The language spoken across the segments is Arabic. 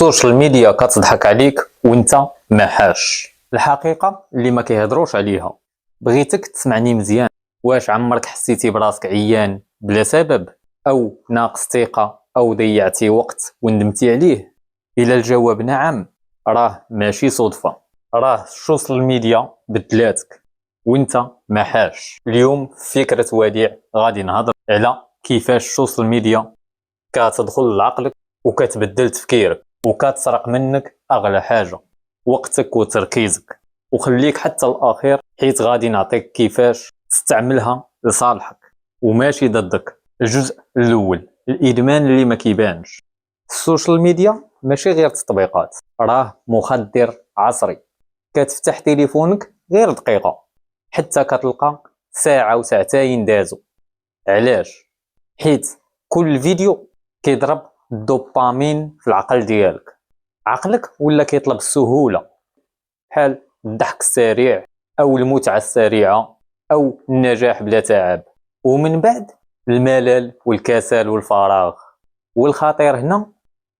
السوشيال ميديا كتضحك عليك وانت ما حاش. الحقيقه اللي ما كيهضروش عليها. بغيتك تسمعني مزيان. واش عمرك حسيتي براسك عيان بلا سبب، او ناقص ثقه، او ضيعتي وقت وندمتي عليه؟ الى الجواب نعم، راه ماشي صدفه، راه السوشيال ميديا بدلاتك وانت ما حاش. اليوم في فكره وديع غادي نهضر على كيفاش السوشيال ميديا كتدخل لعقلك وكتبدل تفكيرك وكتسرق منك اغلى حاجه، وقتك وتركيزك. وخليك حتى الاخير حيت غادي نعطيك كيفاش تستعملها لصالحك وماشي ضدك. الجزء الاول، الادمان اللي ما كيبانش. السوشيال ميديا ماشي غير تطبيقات، راه مخدر عصري. كتفتح تليفونك غير دقيقه حتى كتلقى ساعه وساعتين دازو. علاش؟ حيت كل فيديو كيضرب الدوبامين في العقل ديالك. عقلك ولا كيطلب السهوله، بحال الضحك السريع او المتعه السريعه او النجاح بلا تعب، ومن بعد الملل والكسل والفراغ. والخطير هنا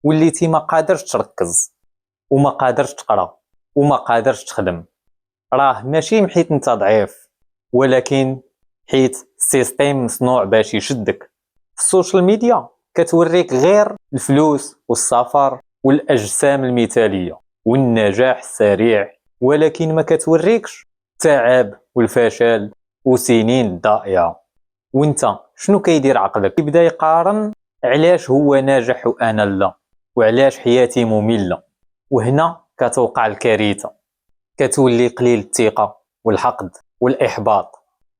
وليتي ما قادرش تركز وما قادرش تقرا وما قادرش تخدم. راه ماشي حيت انت ضعيف، ولكن حيت السيستيم مصنوع باش يشدك. السوشيال ميديا كتوريك غير الفلوس والسفر والاجسام المثاليه والنجاح السريع، ولكن ما كتوريكش التعب والفشل وسنين الضائعه. وانت شنو كيدير عقلك؟ يبدا يقارن علاش هو ناجح وانا لا، وعلاش حياتي ممله. وهنا كتوقع الكارثه، كتولي قليل الثقه والحقد والاحباط،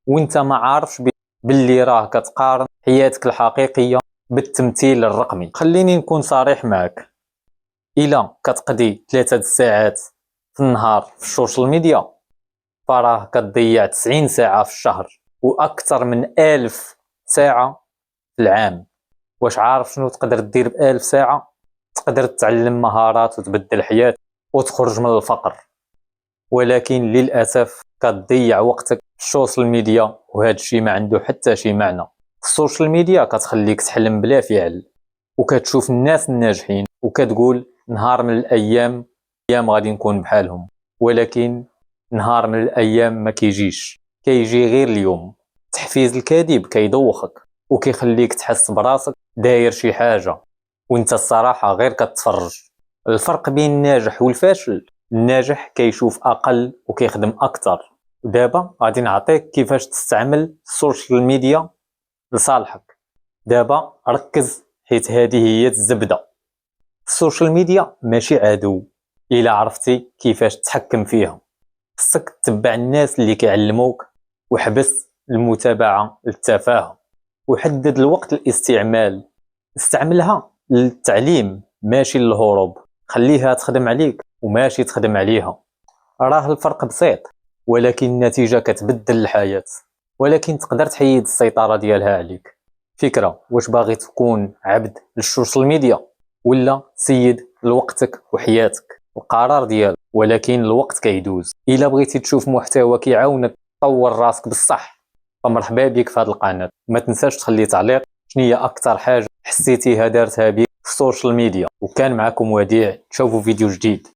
وانت ما عارفش باللي راه كتقارن حياتك الحقيقيه بالتمثيل الرقمي. خليني نكون صريح معك، الا كتقضي 3 ساعات في النهار في السوشيال ميديا فراه كتضيع 90 ساعه في الشهر واكثر من 1000 ساعه في العام. واش عارف شنو تقدر دير ب1000 ساعه؟ تقدر تتعلم مهارات وتبدل حياتك وتخرج من الفقر. ولكن للاسف كتضيع وقتك في السوشيال ميديا وهذا الشيء ما عنده حتى شي معنى. السوشيال ميديا كتخليك تحلم بلا فعل، وكتشوف الناس الناجحين وكتقول نهار من الايام غادي نكون بحالهم. ولكن نهار من الايام ما كيجيش، كيجي غير اليوم. التحفيز الكاذب كيدوخك وكيخليك تحس براسك داير شي حاجه وانت الصراحه غير كتفرج. الفرق بين الناجح والفاشل، الناجح كيشوف اقل وكيخدم اكثر. ودابا غادي نعطيك كيفاش تستعمل السوشيال ميديا لصالحك. دابا ركز حيت هذه هي الزبده. السوشيال ميديا ماشي عدو الا عرفتي كيفاش تتحكم فيها. خصك تتبع الناس اللي كيعلموك، وحبس المتابعه للتفاهه، وحدد الوقت الاستعمال. استعملها للتعليم ماشي للهروب. خليها تخدم عليك وماشي تخدم عليها. راه الفرق بسيط، ولكن النتيجه كتبدل الحياه. ولكن تقدر تحيد السيطره ديالها عليك. فكره، واش باغي تكون عبد للسوشيال ميديا ولا سيد لوقتك وحياتك؟ القرار ديالك، ولكن الوقت كيدوز. الا بغيتي تشوف محتوى كيعاونك تطور راسك بصح، فمرحبا بك في هذه القناه. ما تنساش تخلي تعليق شنو هي اكثر حاجه حسيتيها دارتها بك في السوشيال ميديا. وكان معكم وديع، تشوفوا فيديو جديد.